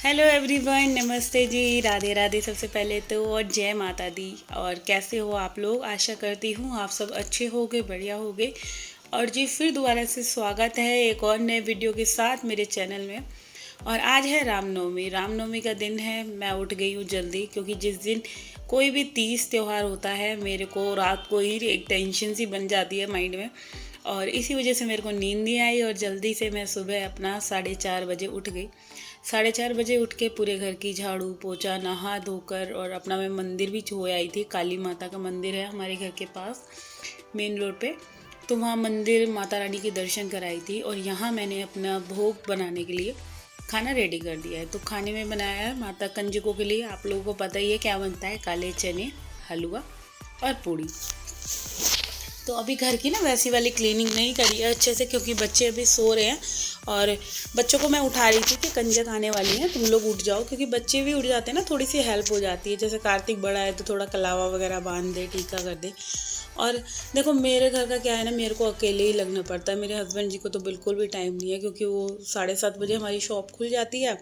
Hello everyone, नमस्ते जी, राधे राधे। सबसे पहले तो और जय माता दी। और कैसे हो आप लोग? आशा करती हूँ आप सब अच्छे होगे, बढ़िया होगे। और जी फिर दोबारा से स्वागत है एक और नए वीडियो के साथ मेरे चैनल में। और आज है रामनवमी। रामनवमी का दिन है। मैं उठ गई हूँ जल्दी, क्योंकि जिस दिन कोई भी तीज त्यौहार होता है मेरे को रात को ही एक टेंशन सी बन जाती है माइंड में। और इसी वजह से मेरे को नींद नहीं आई और जल्दी से मैं सुबह अपना 4:30 बजे उठ गई। 4:30 बजे उठ के पूरे घर की झाड़ू पोछा नहा धोकर और अपना मैं मंदिर भी हो आई थी। काली माता का मंदिर है हमारे घर के पास, मेन रोड पे। तो वहाँ मंदिर माता रानी के दर्शन कराई थी। और यहाँ मैंने अपना भोग बनाने के लिए खाना रेडी कर दिया है। तो खाने में बनाया है माता कंजकों के लिए। आप लोगों को पता ही है क्या बनता है, काले चने, हलवा और पूड़ी। तो अभी घर की ना वैसी वाली क्लीनिंग नहीं करी है अच्छे से, क्योंकि बच्चे अभी सो रहे हैं। और बच्चों को मैं उठा रही थी कि कंजक आने वाली हैं, तुम लोग उठ जाओ, क्योंकि बच्चे भी उठ जाते हैं ना, थोड़ी सी हेल्प हो जाती है। जैसे कार्तिक बड़ा है तो थोड़ा कलावा वगैरह बांध दे, टीका कर दे। और देखो मेरे घर का क्या है ना, मेरे को अकेले ही लगना पड़ता है। मेरे हस्बैंड जी को तो बिल्कुल भी टाइम नहीं है, क्योंकि वो 7:30 बजे हमारी शॉप खुल जाती है।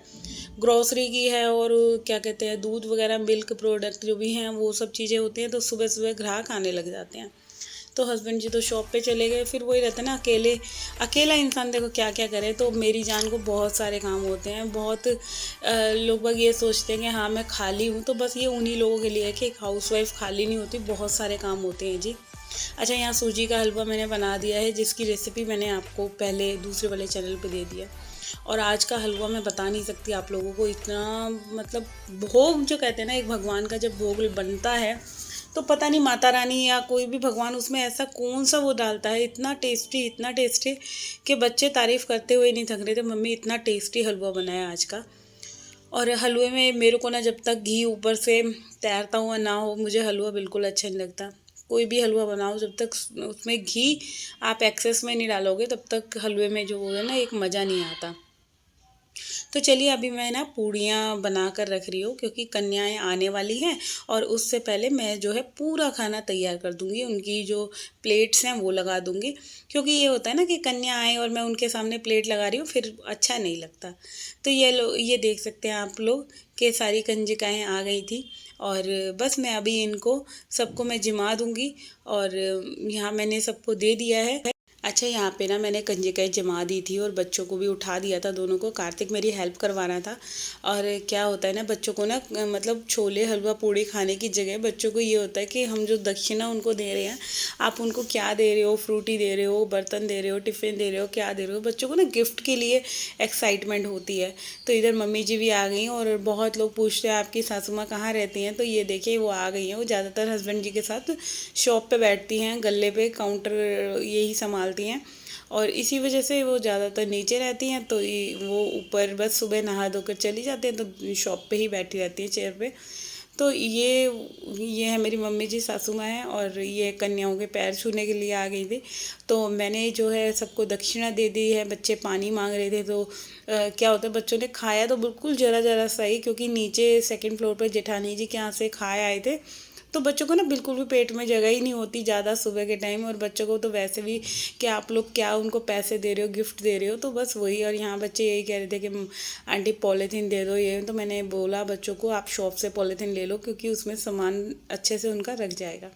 ग्रॉसरी की है और क्या कहते हैं, दूध वगैरह, मिल्क प्रोडक्ट जो भी हैं वो सब चीज़ें होती हैं। तो सुबह सुबह ग्राहक आने लग जाते हैं। तो हस्बैंड जी तो शॉप पे चले गए। फिर वही रहता है ना, अकेला इंसान देखो क्या क्या करे। तो मेरी जान को बहुत सारे काम होते हैं। बहुत लोग बाग ये सोचते हैं कि हाँ मैं खाली हूँ, तो बस ये उन्हीं लोगों के लिए है कि एक हाउसवाइफ खाली नहीं होती, बहुत सारे काम होते हैं जी। अच्छा, यहाँ सूजी का हलवा मैंने बना दिया है, जिसकी रेसिपी मैंने आपको पहले दूसरे वाले चैनल पे दे दिया। और आज का हलवा मैं बता नहीं सकती आप लोगों को, इतना मतलब भोग जो कहते हैं ना, एक भगवान का जब भोग बनता है तो पता नहीं माता रानी या कोई भी भगवान उसमें ऐसा कौन सा वो डालता है, इतना टेस्टी कि बच्चे तारीफ़ करते हुए नहीं थक रहे थे, मम्मी इतना टेस्टी हलवा बनाया आज का। और हलवे में मेरे को ना, जब तक घी ऊपर से तैरता हुआ ना हो, मुझे हलवा बिल्कुल अच्छा नहीं लगता। कोई भी हलवा बनाओ, जब तक उसमें घी आप एक्सेस में नहीं डालोगे तब तक हलवे में जो है ना, एक मज़ा नहीं आता। तो चलिए अभी मैं ना पूड़ियाँ बना कर रख रही हूँ, क्योंकि कन्याएं आने वाली हैं। और उससे पहले मैं जो है पूरा खाना तैयार कर दूँगी, उनकी जो प्लेट्स हैं वो लगा दूँगी। क्योंकि ये होता है ना कि कन्या आए और मैं उनके सामने प्लेट लगा रही हूँ, फिर अच्छा नहीं लगता। तो ये देख सकते हैं आप लोग कि सारी कंजकाएँ आ गई थी। और बस मैं अभी इनको सबको मैं जिमा दूँगी। और यहाँ मैंने सबको दे दिया है। अच्छा, यहाँ पे ना मैंने कंजकाएँ जमा दी थी और बच्चों को भी उठा दिया था, दोनों को। कार्तिक मेरी हेल्प करवा रहा था। और क्या होता है ना, बच्चों को ना मतलब छोले हलवा पूड़ी खाने की जगह बच्चों को ये होता है कि हम जो दक्षिणा उनको दे रहे हैं, आप उनको क्या दे रहे हो, फ्रूटी दे रहे हो, बर्तन दे रहे हो, टिफ़िन दे रहे हो, क्या दे रहे हो। बच्चों को ना गिफ्ट के लिए एक्साइटमेंट होती है। तो इधर मम्मी जी भी आ गई। और बहुत लोग पूछते हैं आपकी सासू माँ कहाँ रहती हैं, तो ये देखिए वो आ गई हैं। वो ज़्यादातर हस्बैंड जी के साथ शॉप पे बैठती हैं, गल्ले पे काउंटर यही संभालती हैं। और इसी वजह से वो ज़्यादातर नीचे रहती हैं। तो वो ऊपर बस सुबह नहा धोकर चली जाती हैं, तो शॉप पे ही बैठी रहती हैं चेयर पे। तो ये है मेरी मम्मी जी, सासू माँ हैं। और ये कन्याओं के पैर छूने के लिए आ गई थी। तो मैंने जो है सबको दक्षिणा दे दी है। बच्चे पानी मांग रहे थे, तो क्या होता है, बच्चों ने खाया तो बिल्कुल ज़रा ज़रा सा ही, क्योंकि नीचे सेकंड फ्लोर पर जेठानी जी के यहाँ से खाए आए थे। तो बच्चों को ना बिल्कुल भी पेट में जगह ही नहीं होती ज़्यादा सुबह के टाइम। और बच्चों को तो वैसे भी कि आप लोग क्या उनको पैसे दे रहे हो, गिफ्ट दे रहे हो, तो बस वही। और यहाँ बच्चे यही कह रहे थे कि आंटी पॉलीथीन दे दो ये। तो मैंने बोला बच्चों को, आप शॉप से पॉलीथीन ले लो, क्योंकि उसमें सामान अच्छे से उनका रख जाएगा।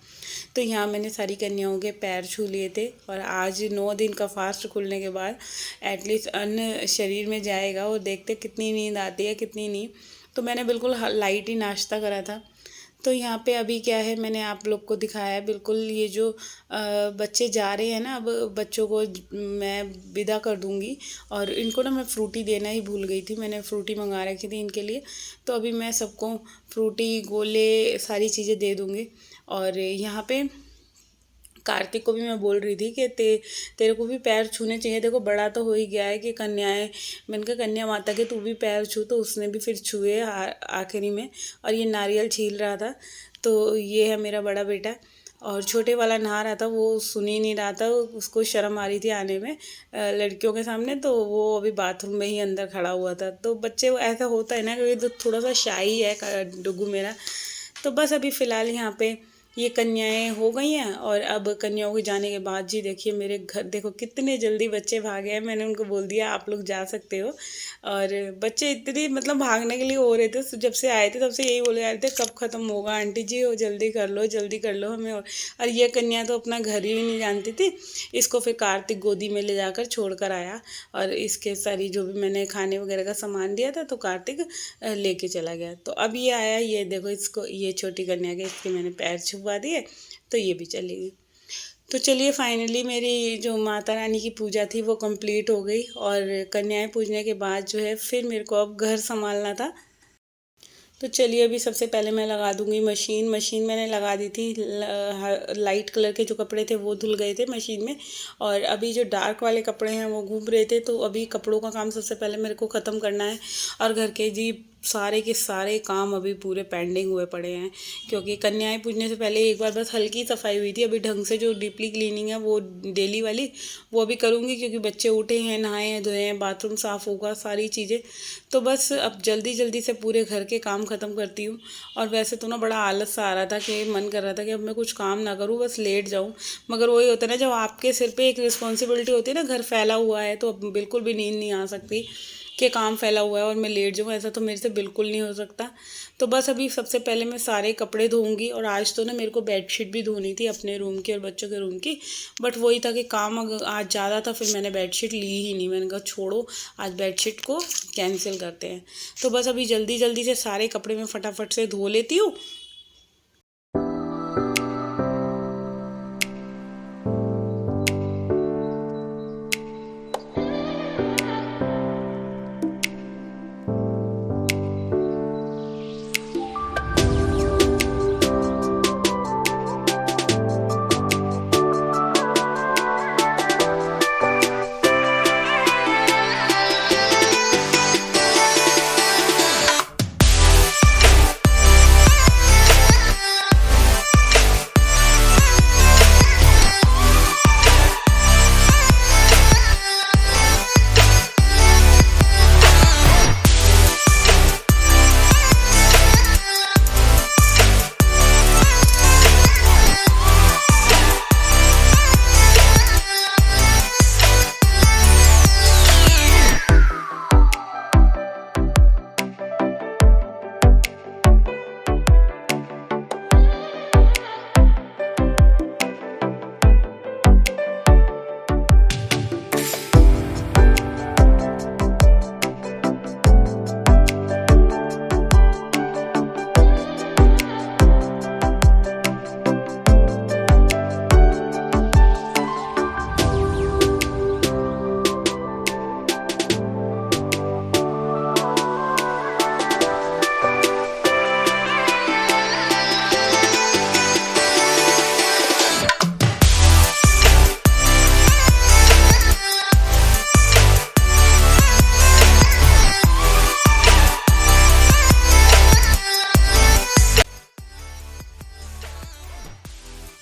तो यहाँ मैंने सारी कन्याओं के पैर छू लिए थे। और आज 9 दिन का फास्ट खुलने के बाद एटलीस्ट अन्न शरीर में जाएगा, और देखते कितनी नींद आती है कितनी नहीं। तो मैंने बिल्कुल लाइट ही नाश्ता करा था। तो यहाँ पे अभी क्या है, मैंने आप लोग को दिखाया है बिल्कुल। ये जो बच्चे जा रहे हैं ना, अब बच्चों को मैं विदा कर दूँगी। और इनको ना मैं फ्रूटी देना ही भूल गई थी, मैंने फ्रूटी मंगा रखी थी इनके लिए। तो अभी मैं सबको फ्रूटी, गोले, सारी चीज़ें दे दूँगी। और यहाँ पे कार्तिक को भी मैं बोल रही थी कि तेरे को भी पैर छूने चाहिए। देखो बड़ा तो हो ही गया है कि कन्याएं, मैंने कहा कन्या माता के तू भी पैर छू। तो उसने भी फिर छुए आखिरी में। और ये नारियल छील रहा था। तो ये है मेरा बड़ा बेटा। और छोटे वाला नहा रहा था, वो सुन ही नहीं रहा था, उसको शर्म आ रही थी आने में लड़कियों के सामने। तो वो अभी बाथरूम में ही अंदर खड़ा हुआ था। तो बच्चे ऐसा होता है ना कि तो थोड़ा सा शाई है डुगू मेरा। तो बस अभी फ़िलहाल यहाँ पे ये कन्याएं हो गई हैं और अब कन्याओं के जाने के बाद जी देखिए मेरे घर देखो कितने जल्दी बच्चे भागे हैं। मैंने उनको बोल दिया आप लोग जा सकते हो। और बच्चे इतनी मतलब भागने के लिए हो रहे थे, जब से आए थे तब से यही बोले जा रहे थे कब ख़त्म होगा आंटी जी, हो जल्दी कर लो जल्दी कर लो हमें। और ये कन्या तो अपना घर ही नहीं जानती थी। इसको फिर कार्तिक गोदी में ले जाकर छोड़ कर आया और इसके सारी जो भी मैंने खाने वगैरह का सामान दिया था तो कार्तिक लेके चला गया। तो अब ये आया, ये देखो इसको, ये छोटी कन्या के इसके मैंने पैर छुपवा दिए तो ये भी चली गई। तो चलिए फाइनली मेरी जो माता रानी की पूजा थी वो कंप्लीट हो गई और कन्याएं पूजने के बाद जो है फिर मेरे को अब घर संभालना था। तो चलिए अभी सबसे पहले मैं लगा दूंगी मशीन। मशीन मैंने लगा दी थी, लाइट कलर के जो कपड़े थे वो धुल गए थे मशीन में और अभी जो डार्क वाले कपड़े हैं वो घूम रहे थे। तो अभी कपड़ों का काम सबसे पहले मेरे को ख़त्म करना है। और घर के जी सारे के सारे काम अभी पूरे पेंडिंग हुए पड़े हैं, क्योंकि कन्याएं पूजने से पहले एक बार बस हल्की सफाई हुई थी। अभी ढंग से जो डीपली क्लीनिंग है वो डेली वाली वो अभी करूँगी, क्योंकि बच्चे उठे हैं, नहाए हैं, धोए हैं, बाथरूम साफ़ होगा, सारी चीज़ें। तो बस अब जल्दी जल्दी से पूरे घर के काम ख़त्म करती हूँ। और वैसे तो ना बड़ा आलस सा आ रहा था कि मन कर रहा था कि अब मैं कुछ काम ना करूँ, बस लेट जाऊँ। मगर वही होता है ना, जब आपके सिर पे एक रिस्पॉन्सिबिलिटी होती है ना, घर फैला हुआ है, तो अब बिल्कुल भी नींद नहीं आ सकती कि काम फैला हुआ है और मैं लेट जाऊँ, ऐसा तो मेरे से बिल्कुल नहीं हो सकता। तो बस अभी सबसे पहले मैं सारे कपड़े धोऊंगी। और आज तो ना मेरे को बेडशीट भी धोनी थी अपने रूम की और बच्चों के रूम की, बट वही था कि काम आज ज़्यादा था, फिर मैंने बेडशीट ली ही नहीं। मैंने कहा छोड़ो, आज बेडशीट को कैंसिल करते हैं। तो बस अभी जल्दी जल्दी से सारे कपड़े मैं फटाफट से धो लेती हूँ।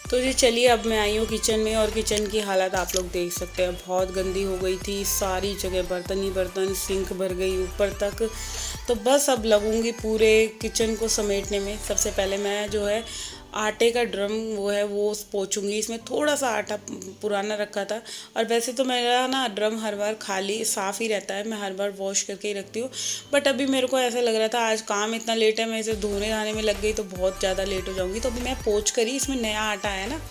तो जी चलिए अब मैं आई हूँ किचन में और किचन की हालत आप लोग देख सकते हैं, बहुत गंदी हो गई थी। सारी जगह बर्तन ही बर्तन, सिंक भर गई ऊपर तक। तो बस अब लगूंगी पूरे किचन को समेटने में। सबसे पहले मैं जो है आटे का ड्रम वो है वो पोंछूंगी। इसमें थोड़ा सा आटा पुराना रखा था और वैसे तो मेरा ना ड्रम हर बार खाली साफ़ ही रहता है, मैं हर बार वॉश करके ही रखती हूँ। बट अभी मेरे को ऐसा लग रहा था आज काम इतना लेट है, मैं इसे धोने धाने में लग गई तो बहुत ज़्यादा लेट हो जाऊँगी। तो अभी मैं पोंछ कर ही इसमें नया आटा है ना,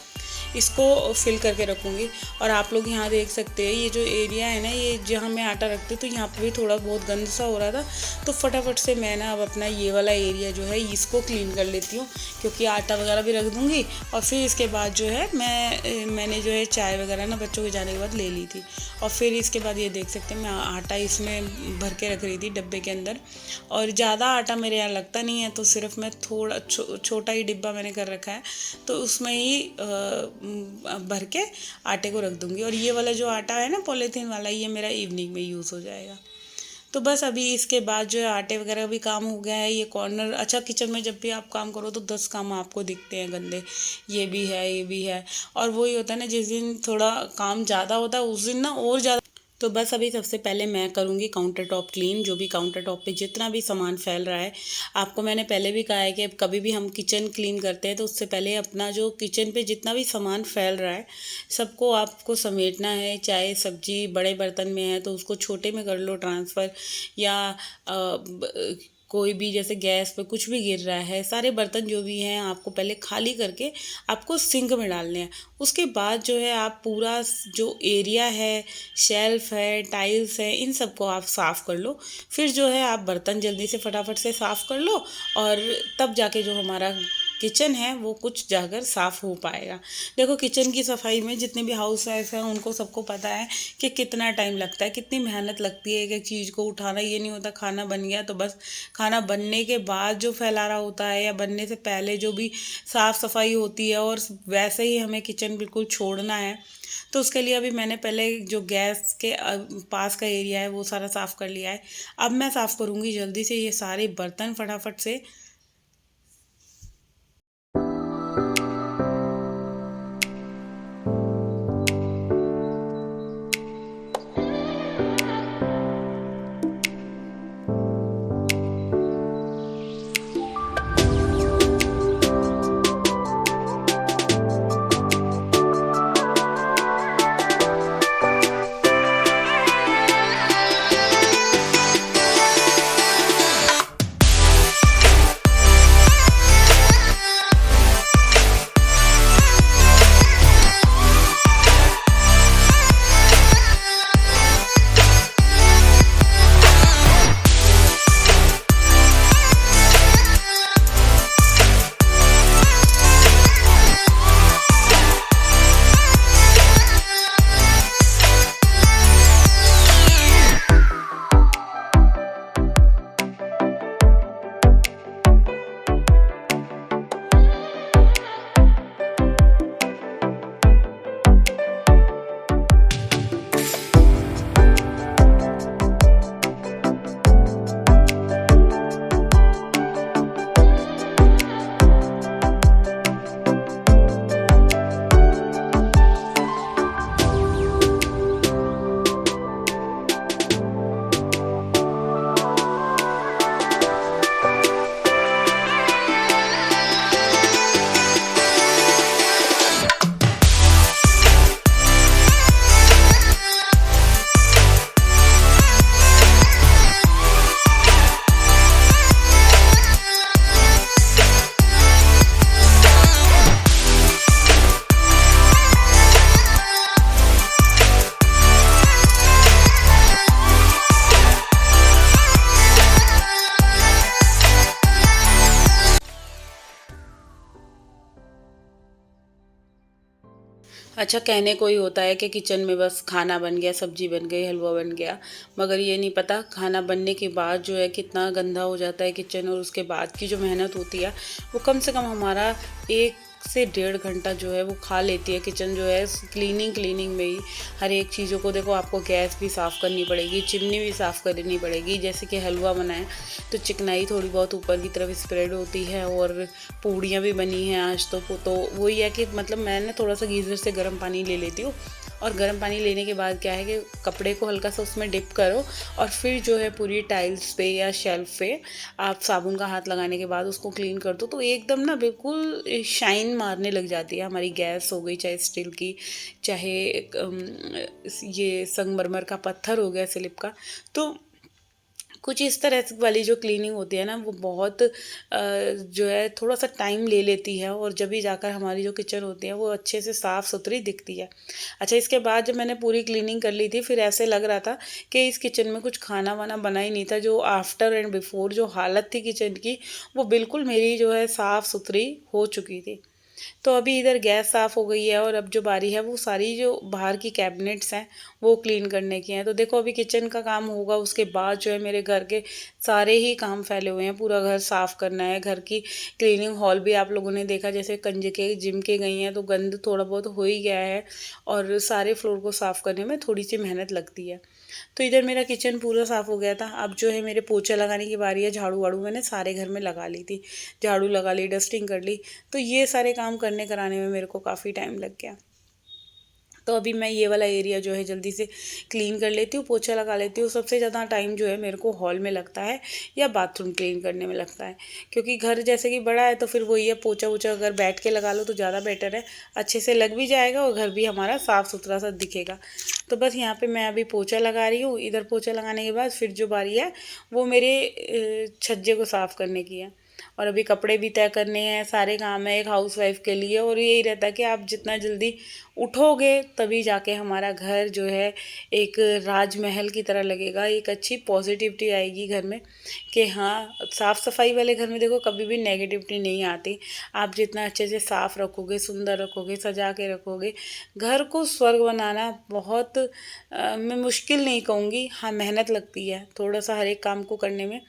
इसको फिल करके रखूँगी। और आप लोग यहाँ देख सकते हैं ये जो एरिया है ना, ये जहाँ मैं आटा रखती हूँ, तो यहाँ पे भी थोड़ा बहुत गंद सा हो रहा था। तो फटाफट से मैं ना अब अपना ये वाला एरिया जो है इसको क्लीन कर लेती हूँ, क्योंकि आटा वगैरह भी रख दूँगी। और फिर इसके बाद जो है मैंने जो है चाय वगैरह ना बच्चों के जाने के बाद ले ली थी। और फिर इसके बाद ये देख सकते हैं मैं आटा इसमें भर के रख रही थी डब्बे के अंदर। और ज़्यादा आटा मेरे यहाँ लगता नहीं है, तो सिर्फ मैं थोड़ा छोटा ही डिब्बा मैंने कर रखा है, तो उसमें ही भर के आटे को रख दूँगी। और ये वाला जो आटा है ना पॉलीथीन वाला, ये मेरा इवनिंग में यूज़ हो जाएगा। तो बस अभी इसके बाद जो है आटे वगैरह का भी काम हो गया है। ये कॉर्नर, अच्छा किचन में जब भी आप काम करो तो 10 काम आपको दिखते हैं गंदे, ये भी है ये भी है। और वही होता है ना, जिस दिन थोड़ा काम ज़्यादा होता है उस दिन ना और ज़्यादा तो बस अभी सबसे पहले मैं करूँगी काउंटर टॉप क्लीन। जो भी काउंटर टॉप पे जितना भी सामान फैल रहा है, आपको मैंने पहले भी कहा है कि अब कभी भी हम किचन क्लीन करते हैं तो उससे पहले अपना जो किचन पे जितना भी सामान फैल रहा है सबको आपको समेटना है। चाहे सब्जी बड़े बर्तन में है तो उसको छोटे में कर लो ट्रांसफ़र, या कोई भी जैसे गैस पे कुछ भी गिर रहा है, सारे बर्तन जो भी हैं आपको पहले खाली करके आपको सिंक में डालने हैं। उसके बाद जो है आप पूरा जो एरिया है, शेल्फ है, टाइल्स है, इन सबको आप साफ़ कर लो। फिर जो है आप बर्तन जल्दी से फटाफट से साफ़ कर लो, और तब जाके जो हमारा किचन है वो कुछ जाकर साफ़ हो पाएगा। देखो, किचन की सफाई में जितने भी हाउस वाइफ हैं उनको सबको पता है कि कितना टाइम लगता है, कितनी मेहनत लगती है एक एक चीज़ को उठाना। ये नहीं होता खाना बन गया तो बस, खाना बनने के बाद जो फैलाना होता है या बनने से पहले जो भी साफ़ सफाई होती है, और वैसे ही हमें किचन बिल्कुल छोड़ना है। तो उसके लिए अभी मैंने पहले जो गैस के पास का एरिया है वो सारा साफ़ कर लिया है। अब मैं साफ़ करूँगी जल्दी से ये सारे बर्तन फटाफट से। अच्छा, कहने को ही होता है कि किचन में बस खाना बन गया, सब्जी बन गई, हलवा बन गया, मगर ये नहीं पता खाना बनने के बाद जो है कितना गंदा हो जाता है किचन, और उसके बाद की जो मेहनत होती है वो कम से कम हमारा 1 से 1.5 घंटा जो है वो खा लेती है किचन जो है क्लीनिंग में ही। हर एक चीज़ों को देखो, आपको गैस भी साफ़ करनी पड़ेगी, चिमनी भी साफ़ करनी पड़ेगी। जैसे कि हलवा बनाए तो चिकनाई थोड़ी बहुत ऊपर की तरफ स्प्रेड होती है, और पूड़ियाँ भी बनी हैं आज तो वही है कि मतलब मैंने थोड़ा सा गीज़र से गर्म पानी ले लेती हूँ, और गर्म पानी लेने के बाद क्या है कि कपड़े को हल्का सा उसमें डिप करो, और फिर जो है पूरी टाइल्स पे या शेल्फ पे आप साबुन का हाथ लगाने के बाद उसको क्लीन कर दो, तो एकदम ना बिल्कुल शाइन मारने लग जाती है। हमारी गैस हो गई, चाहे स्टील की, चाहे ये संगमरमर का पत्थर हो गया, स्लिप का, तो कुछ इस तरह से वाली जो क्लीनिंग होती है ना वो बहुत जो है थोड़ा सा टाइम ले लेती है, और जब भी जाकर हमारी जो किचन होती है वो अच्छे से साफ़ सुथरी दिखती है। अच्छा, इसके बाद जब मैंने पूरी क्लीनिंग कर ली थी, फिर ऐसे लग रहा था कि इस किचन में कुछ खाना वाना बना ही नहीं था। जो आफ्टर एंड बिफोर जो हालत थी किचन की, वो बिल्कुल मेरी जो है साफ़ सुथरी हो चुकी थी। तो अभी इधर गैस साफ़ हो गई है, और अब जो बारी है वो सारी जो बाहर की कैबिनेट्स हैं वो क्लीन करने की हैं। तो देखो, अभी किचन का काम होगा, उसके बाद जो है मेरे घर के सारे ही काम फैले हुए हैं। पूरा घर साफ़ करना है, घर की क्लीनिंग हॉल भी आप लोगों ने देखा, जैसे कंजे के जिम के गई हैं तो गंद थोड़ा बहुत हो ही गया है, और सारे फ्लोर को साफ़ करने में थोड़ी सी मेहनत लगती है। तो इधर मेरा किचन पूरा साफ़ हो गया था। अब जो है मेरे पोछा लगाने की बारी है। झाड़ू वाड़ू मैंने सारे घर में लगा ली थी, झाड़ू लगा ली, डस्टिंग कर ली, तो ये सारे काम करने कराने में मेरे को काफ़ी टाइम लग गया। तो अभी मैं ये वाला एरिया जो है जल्दी से क्लीन कर लेती हूँ, पोछा लगा लेती हूँ। सबसे ज़्यादा टाइम जो है मेरे को हॉल में लगता है या बाथरूम क्लीन करने में लगता है, क्योंकि घर जैसे कि बड़ा है तो फिर वही है, पोछा वोछा अगर बैठ के लगा लो तो ज़्यादा बेटर है, अच्छे से लग भी जाएगा और घर भी हमारा साफ़ सुथरा सा दिखेगा। तो बस यहाँ पे मैं अभी पोछा लगा रही हूँ। इधर पोछा लगाने के बाद फिर जो बारी है वो मेरे छज्जे को साफ़ करने की है। और अभी कपड़े भी तय करने हैं, सारे काम है एक हाउसवाइफ के लिए। और यही रहता है कि आप जितना जल्दी उठोगे तभी जाके हमारा घर जो है एक राजमहल की तरह लगेगा, एक अच्छी पॉजिटिविटी आएगी घर में कि हाँ, साफ़ सफाई वाले घर में देखो कभी भी नेगेटिविटी नहीं आती। आप जितना अच्छे से साफ़ रखोगे, सुंदर रखोगे, सजा के रखोगे, घर को स्वर्ग बनाना बहुत मैं मुश्किल नहीं कहूँगी, हाँ मेहनत लगती है थोड़ा सा हर एक काम को करने में।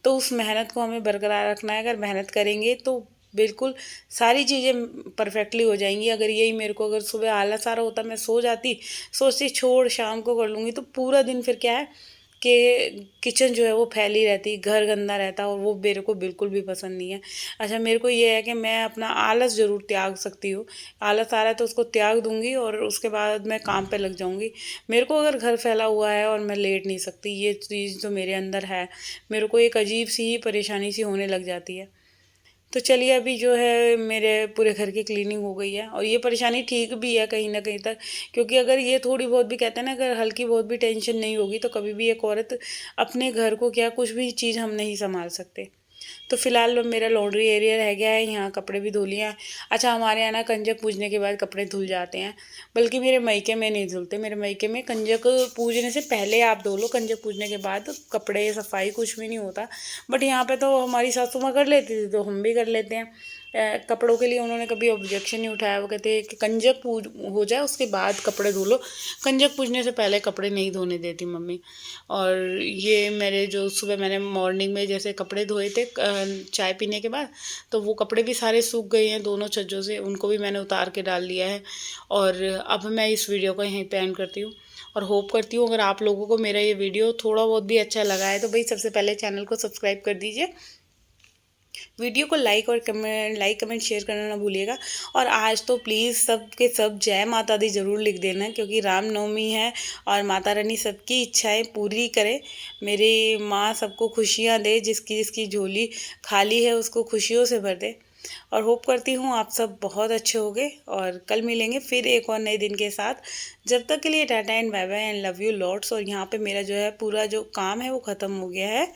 तो उस मेहनत को हमें बरकरार रखना है। अगर मेहनत करेंगे तो बिल्कुल सारी चीज़ें परफेक्टली हो जाएंगी। अगर यही मेरे को अगर सुबह आलस आ रहा होता, मैं सो जाती, सोचती छोड़ शाम को कर लूँगी, तो पूरा दिन फिर क्या है कि किचन जो है वो फैली रहती, घर गंदा रहता, और वो मेरे को बिल्कुल भी पसंद नहीं है। अच्छा, मेरे को ये है कि मैं अपना आलस ज़रूर त्याग सकती हूँ। आलस आ रहा है तो उसको त्याग दूँगी और उसके बाद मैं काम पे लग जाऊँगी। मेरे को अगर घर फैला हुआ है और मैं लेट नहीं सकती, ये चीज़ जो मेरे अंदर है, मेरे को एक अजीब सी ही परेशानी सी होने लग जाती है। तो चलिए, अभी जो है मेरे पूरे घर की क्लीनिंग हो गई है और ये परेशानी ठीक भी है कहीं न कहीं तक, क्योंकि अगर ये थोड़ी बहुत भी कहते हैं ना, अगर हल्की बहुत भी टेंशन नहीं होगी तो कभी भी एक औरत अपने घर को क्या कुछ भी चीज़ हम नहीं सँभाल सकते। तो फिलहाल मेरा लॉन्ड्री एरिया रह गया है, यहाँ कपड़े भी धो लिए हैं। अच्छा, हमारे यहाँ ना कंजक पूजने के बाद कपड़े धुल जाते हैं, बल्कि मेरे मायके में नहीं धुलते। मेरे मायके में कंजक पूजने से पहले आप धो लो, कंजक पूजने के बाद कपड़े सफाई कुछ भी नहीं होता। बट यहाँ पे तो हमारी सासू माँ कर लेती थी तो हम भी कर लेते हैं। कपड़ों के लिए उन्होंने कभी ऑब्जेक्शन नहीं उठाया। वो कहते हैं कि कंजक पूज हो जाए उसके बाद कपड़े धो लो, कंजक पूजने से पहले कपड़े नहीं धोने देती मम्मी। और ये मेरे जो सुबह मैंने मॉर्निंग में जैसे कपड़े धोए थे चाय पीने के बाद, तो वो कपड़े भी सारे सूख गए हैं दोनों छज्जों से, उनको भी मैंने उतार के डाल लिया है। और अब मैं इस वीडियो को यहीं पे एंड करती हूँ और होप करती हूँ अगर आप लोगों को मेरा ये वीडियो थोड़ा बहुत भी अच्छा लगा है तो भाई सबसे पहले चैनल को सब्सक्राइब कर दीजिए, वीडियो को लाइक कमेंट शेयर करना ना भूलिएगा। और आज तो प्लीज़ सब के सब जय माता दी ज़रूर लिख देना, क्योंकि रामनवमी है और माता रानी सबकी इच्छाएं पूरी करे। मेरी माँ सबको खुशियाँ दे, जिसकी जिसकी झोली खाली है उसको खुशियों से भर दे। और होप करती हूँ आप सब बहुत अच्छे होंगे और कल मिलेंगे फिर एक और नए दिन के साथ। जब तक के लिए tata and bye bye and love you lots. और यहाँ पे मेरा जो है पूरा जो काम है वो ख़त्म हो गया है।